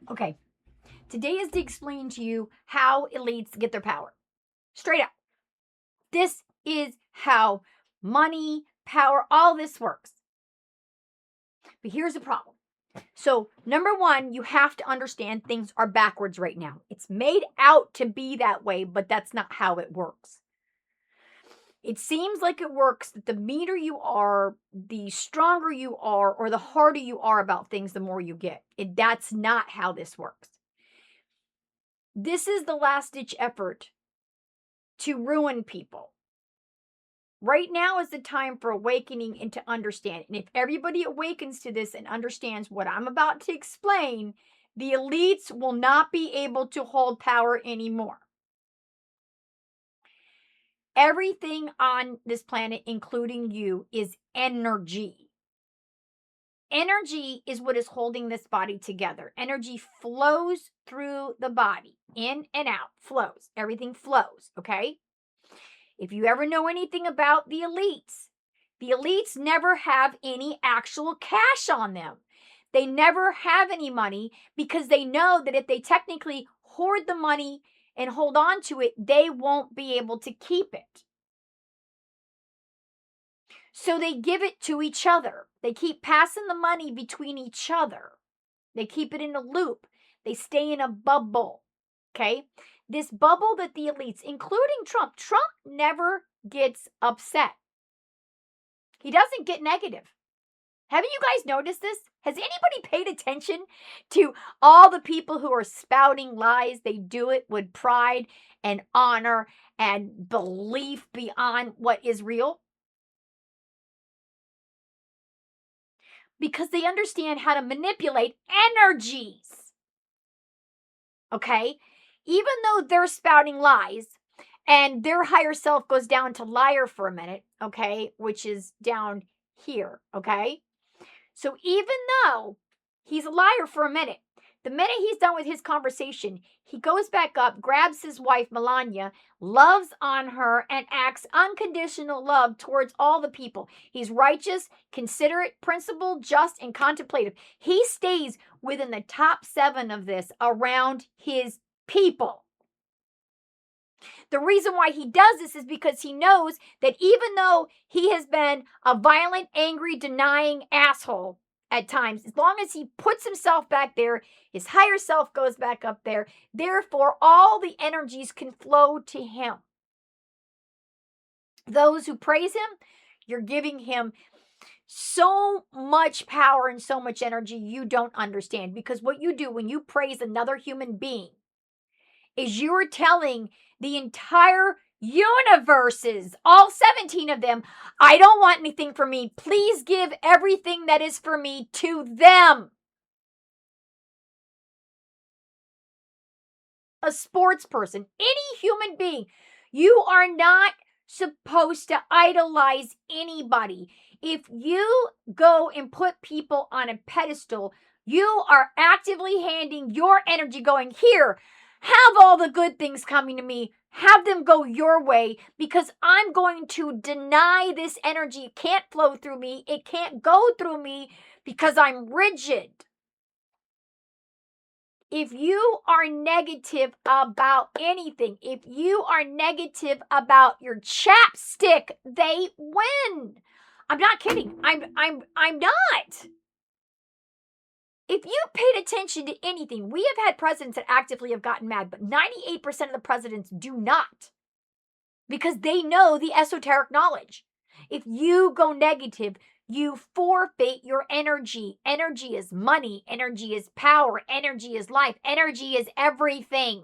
Okay, today is to explain to you how elites get their power. Straight up. This is how money, power, all this works. But here's the problem. So, number one, you have to understand things are backwards right now. It's made out to be that way, but that's not how it works. It seems like it works that the meaner you are, the stronger you are, or the harder you are about things, the more you get. That's not how this works. This is the last ditch effort to ruin people. Right now is the time for awakening and to understand. And if everybody awakens to this and understands what I'm about to explain, the elites will not be able to hold power anymore. Everything on this planet, including you, is energy. Energy is what is holding this body together. Energy flows through the body, in and out, flows. Everything flows, okay? If you ever know anything about the elites never have any actual cash on them. They never have any money because they know that if they technically hoard the money and hold on to it, they won't be able to keep it. So they give it to each other. They keep passing the money between each other. They keep it in a loop. They stay in a bubble, okay? This bubble that the elites, including Trump never gets upset. He doesn't get negative. Haven't you guys noticed this? Has anybody paid attention to all the people who are spouting lies? They do it with pride and honor and belief beyond what is real. Because they understand how to manipulate energies. Okay? Even though they're spouting lies and their higher self goes down to liar for a minute, okay, which is down here, okay? So even though he's a liar for a minute, the minute he's done with his conversation, he goes back up, grabs his wife, Melania, loves on her, and acts unconditional love towards all the people. He's righteous, considerate, principled, just, and contemplative. He stays within the top 7 of this around his people. The reason why he does this is because he knows that even though he has been a violent, angry, denying asshole at times, as long as he puts himself back there, his higher self goes back up there. Therefore, all the energies can flow to him. Those who praise him, you're giving him so much power and so much energy you don't understand. Because what you do when you praise another human being is you're telling the entire universes, all 17 of them, I don't want anything for me. Please give everything that is for me to them. A sports person, any human being, you are not supposed to idolize anybody. If you go and put people on a pedestal, you are actively handing your energy going, here, have all the good things coming to me. Have them go your way because I'm going to deny this energy. It can't flow through me. It can't go through me because I'm rigid. If you are negative about anything, if you are negative about your chapstick, they win. I'm not kidding. I'm not. If you paid attention to anything, we have had presidents that actively have gotten mad, but 98% of the presidents do not because they know the esoteric knowledge. If you go negative, you forfeit your energy. Energy is money. Energy is power. Energy is life. Energy is everything.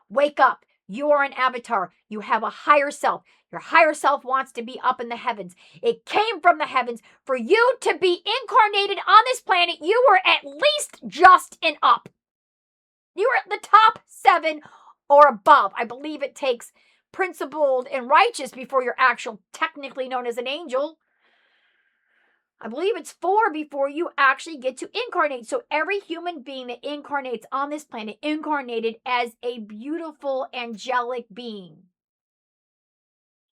Wake up. You are an avatar. You have a higher self. Your higher self wants to be up in the heavens. It came from the heavens. For you to be incarnated on this planet, you were at least just and up. You were at the top 7 or above. I believe it takes principled and righteous before you're technically known as an angel. I believe it's 4 before you actually get to incarnate. So every human being that incarnates on this planet incarnated as a beautiful angelic being.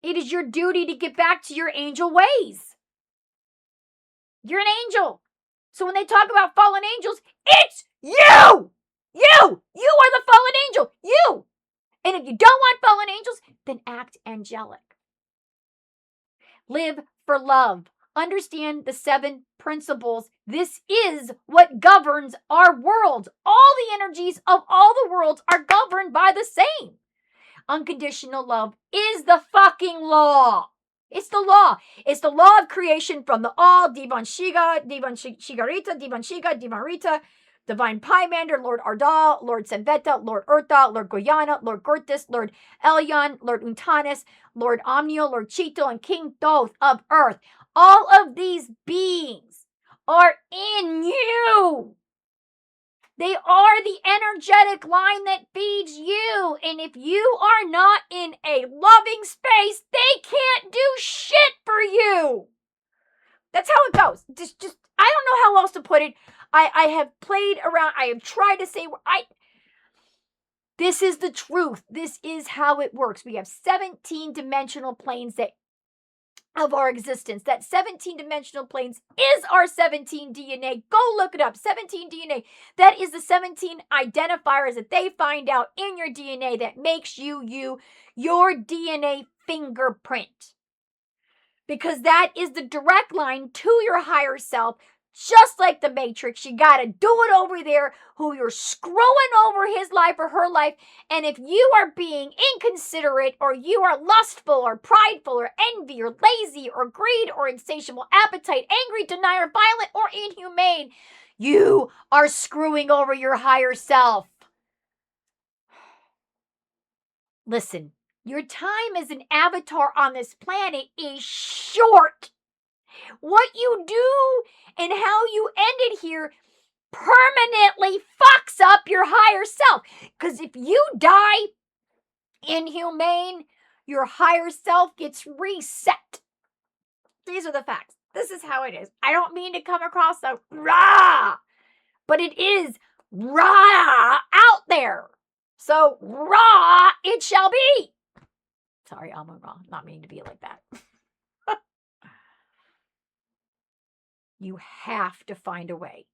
It is your duty to get back to your angel ways. You're an angel. So when they talk about fallen angels, it's you! You are the fallen angel! You! And if you don't want fallen angels, then act angelic. Live for love. Understand the 7 principles. This is what governs our world. All the energies of all the worlds are governed by the same. Unconditional love is the fucking law. It's the law. It's the law of creation from the all, Divan Shiga, Divan Shigarita, Divan Shiga, Divan Rita, Divine Pymander, Lord Ardal, Lord Senveta, Lord Urta, Lord Goyana, Lord Gortis, Lord Elyon, Lord Untanis, Lord Omnio, Lord Cheeto, and King Thoth of Earth. All of these beings are in you. They are the energetic line that feeds you. And if you are not in a loving space, they can't do shit for you. That's how it goes. Just I don't know how else to put it. I have played around. I have tried to say, this is the truth. This is how it works. We have 17 dimensional planes of our existence. That 17 dimensional planes is our 17 DNA. Go look it up. 17 DNA. That is the 17 identifiers that they find out in your DNA that makes you, your DNA fingerprint. Because that is the direct line to your higher self. Just like the Matrix, you got to do it over there, who you're screwing over his life or her life. And if you are being inconsiderate, or you are lustful or prideful or envy or lazy or greed or insatiable appetite, angry, denier, violent, or inhumane, you are screwing over your higher self. Listen, your time as an avatar on this planet is short. What you do and how you ended here permanently fucks up your higher self. Because if you die inhumane, your higher self gets reset. These are the facts. This is how it is. I don't mean to come across so rah, but it is rah out there. So rah it shall be. Sorry, I'm wrong. Not meaning to be like that. You have to find a way.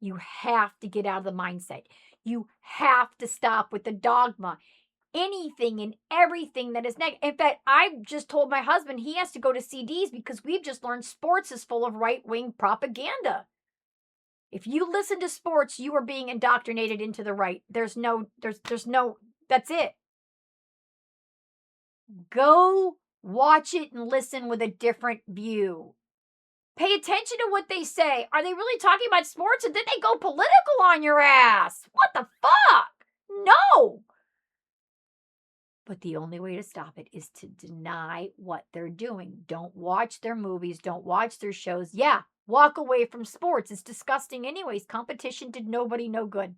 You have to get out of the mindset. You have to stop with the dogma. Anything and everything that is negative. In fact, I just told my husband he has to go to CDs because we've just learned sports is full of right-wing propaganda. If you listen to sports, you are being indoctrinated into the right. There's no, that's it. Go watch it and listen with a different view. Pay attention to what they say. Are they really talking about sports? And then they go political on your ass. What the fuck? No. But the only way to stop it is to deny what they're doing. Don't watch their movies. Don't watch their shows. Yeah, walk away from sports. It's disgusting anyways. Competition did nobody no good.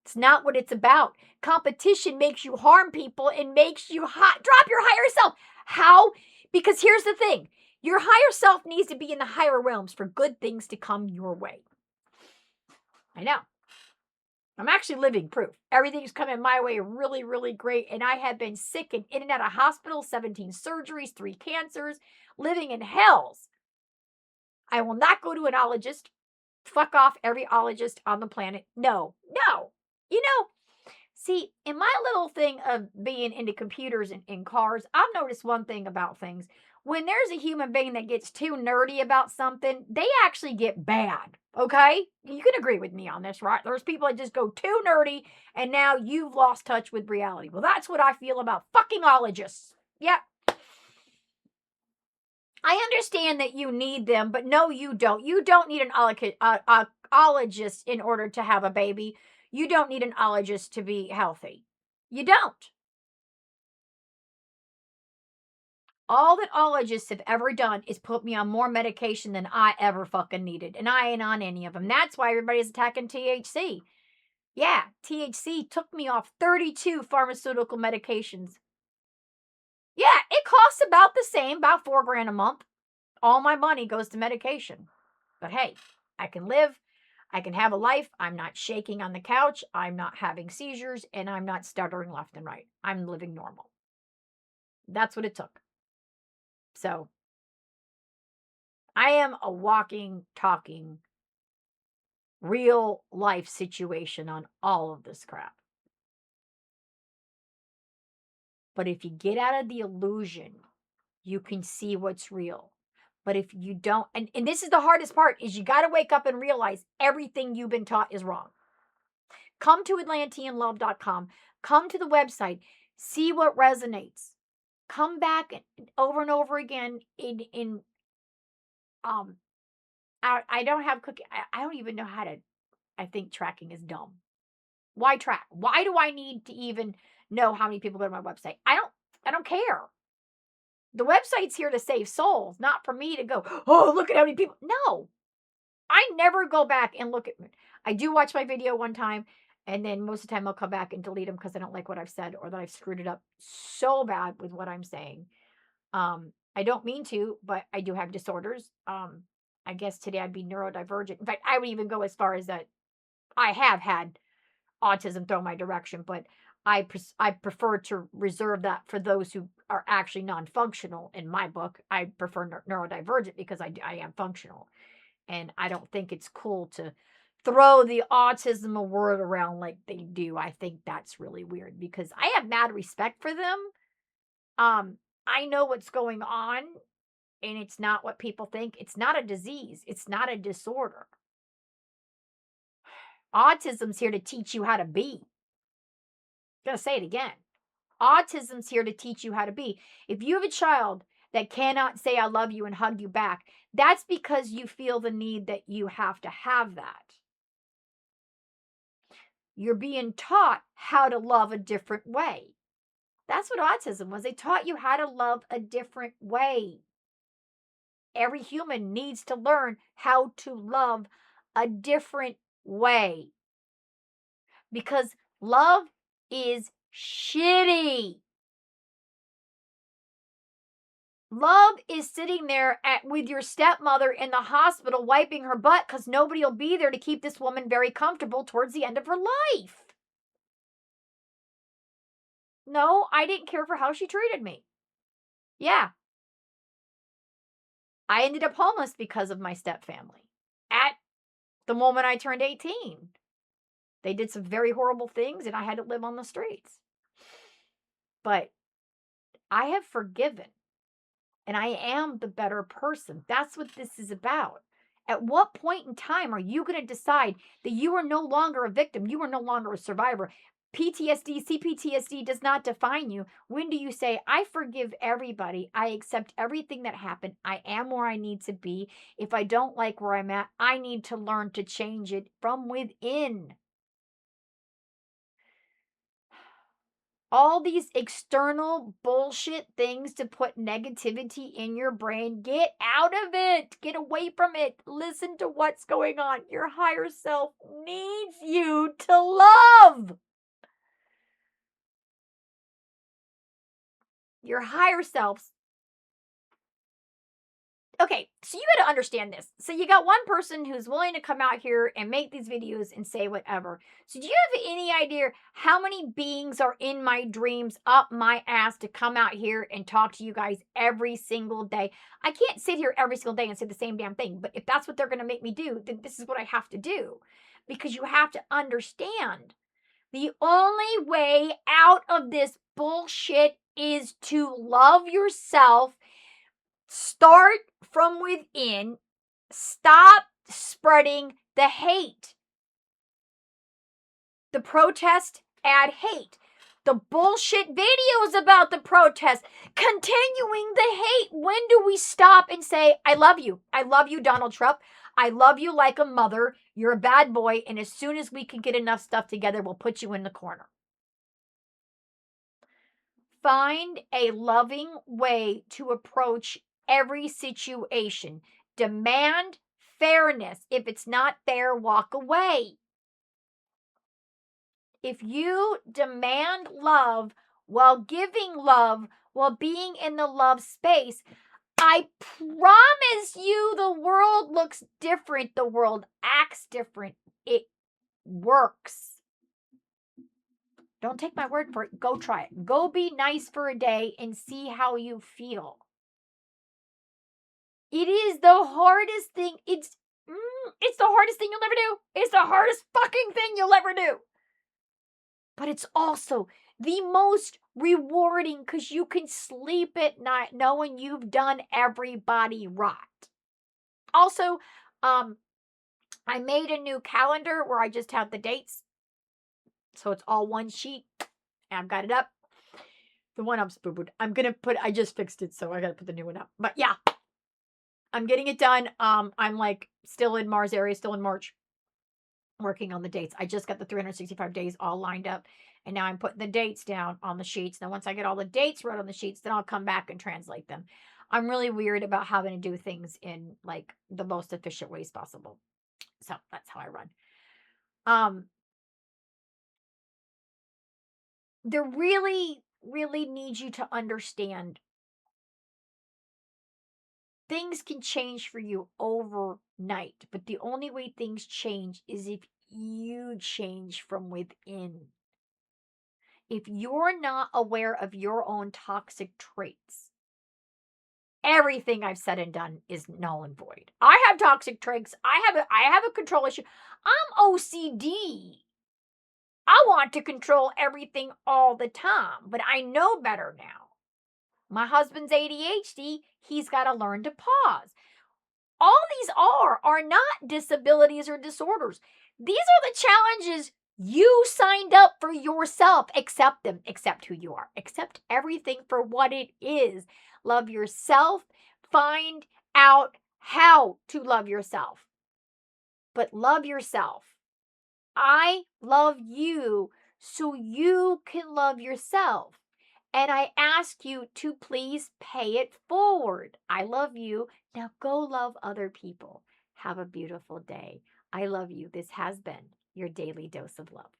It's not what it's about. Competition makes you harm people and makes you drop your higher self. How? Because here's the thing. Your higher self needs to be in the higher realms for good things to come your way. I know. I'm actually living proof. Everything's coming my way really, really great. And I have been sick and in and out of hospital, 17 surgeries, 3 cancers, living in hells. I will not go to an ologist. Fuck off every ologist on the planet. No. You know, see, in my little thing of being into computers and cars, I've noticed one thing about things. When there's a human being that gets too nerdy about something, they actually get bad, okay? You can agree with me on this, right? There's people that just go too nerdy, and now you've lost touch with reality. Well, that's what I feel about fucking ologists. Yeah. I understand that you need them, but no, you don't. You don't need an ologist in order to have a baby. You don't need an ologist to be healthy. You don't. All that ologists have ever done is put me on more medication than I ever fucking needed. And I ain't on any of them. That's why everybody's attacking THC. Yeah, THC took me off 32 pharmaceutical medications. Yeah, it costs about the same, about $4,000 a month. All my money goes to medication. But hey, I can live. I can have a life. I'm not shaking on the couch. I'm not having seizures. And I'm not stuttering left and right. I'm living normal. That's what it took. So, I am a walking, talking, real life situation on all of this crap. But if you get out of the illusion, you can see what's real. But if you don't, and this is the hardest part, is you got to wake up and realize everything you've been taught is wrong. Come to atlanteanlove.com. Come to the website. See what resonates. Come back over and over again in I don't have cooking. I don't even know how to. I think tracking is dumb. Why track? Why do I need to even know how many people go to my website? I don't care. The website's here to save souls, not for me to go, oh, look at how many people. No. I never go back and look at. I do watch my video one time, and then most of the time I'll come back and delete them because I don't like what I've said or that I've screwed it up so bad with what I'm saying. I don't mean to, but I do have disorders. I guess today I'd be neurodivergent. In fact, I would even go as far as that I have had autism thrown my direction, but I prefer to reserve that for those who are actually non-functional. In my book, I prefer neurodivergent because I am functional, and I don't think it's cool to throw the autism word around like they do. I think that's really weird because I have mad respect for them. I know what's going on, and it's not what people think. It's not a disease. It's not a disorder. Autism's here to teach you how to be. I'm gonna say it again. Autism's here to teach you how to be. If you have a child that cannot say I love you and hug you back, that's because you feel the need that you have to have that. You're being taught how to love a different way. That's what autism was. They taught you how to love a different way. Every human needs to learn how to love a different way because love is shitty. Love is sitting there with your stepmother in the hospital wiping her butt because nobody will be there to keep this woman very comfortable towards the end of her life. No, I didn't care for how she treated me. Yeah. I ended up homeless because of my stepfamily at the moment I turned 18. They did some very horrible things and I had to live on the streets. But I have forgiven. And I am the better person. That's what this is about. At what point in time are you going to decide that you are no longer a victim? You are no longer a survivor. PTSD, CPTSD does not define you. When do you say, I forgive everybody. I accept everything that happened. I am where I need to be. If I don't like where I'm at, I need to learn to change it from within. All these external bullshit things to put negativity in your brain, get out of it. Get away from it. Listen to what's going on. Your higher self needs you to love. Your higher selves. Okay, so you got to understand this. So you got one person who's willing to come out here and make these videos and say whatever. So do you have any idea how many beings are in my dreams up my ass to come out here and talk to you guys every single day? I can't sit here every single day and say the same damn thing, but if that's what they're going to make me do, then this is what I have to do. Because you have to understand the only way out of this bullshit is to love yourself. Start from within. Stop spreading the hate. The protest, add hate. The bullshit videos about the protest, continuing the hate. When do we stop and say, I love you? I love you, Donald Trump. I love you like a mother. You're a bad boy. And as soon as we can get enough stuff together, we'll put you in the corner. Find a loving way to approach every situation. Demand fairness. If it's not fair, walk away. If you demand love while giving love, while being in the love space, I promise you the world looks different. The world acts different. It works. Don't take my word for it. Go try it. Go be nice for a day and see how you feel. It is the hardest thing. It's the hardest thing you'll ever do. It's the hardest fucking thing you'll ever do. But it's also the most rewarding because you can sleep at night knowing you've done everybody right. Also, I made a new calendar where I just have the dates. So it's all one sheet. And I've got it up. The one I'm spoobooed. I just fixed it, so I gotta put the new one up. But yeah, I'm getting it done. I'm like still in Mars area, still in March, working on the dates. I just got the 365 days all lined up. And now I'm putting the dates down on the sheets. Now, once I get all the dates wrote on the sheets, then I'll come back and translate them. I'm really weird about having to do things in like the most efficient ways possible. So that's how I run. There really, really needs you to understand things can change for you overnight, but the only way things change is if you change from within. If you're not aware of your own toxic traits, everything I've said and done is null and void. I have toxic traits. I have a control issue. I'm OCD. I want to control everything all the time, but I know better now. My husband's ADHD, he's got to learn to pause. All these are not disabilities or disorders. These are the challenges you signed up for yourself. Accept them. Accept who you are. Accept everything for what it is. Love yourself. Find out how to love yourself. But love yourself. I love you so you can love yourself. And I ask you to please pay it forward. I love you. Now go love other people. Have a beautiful day. I love you. This has been your daily dose of love.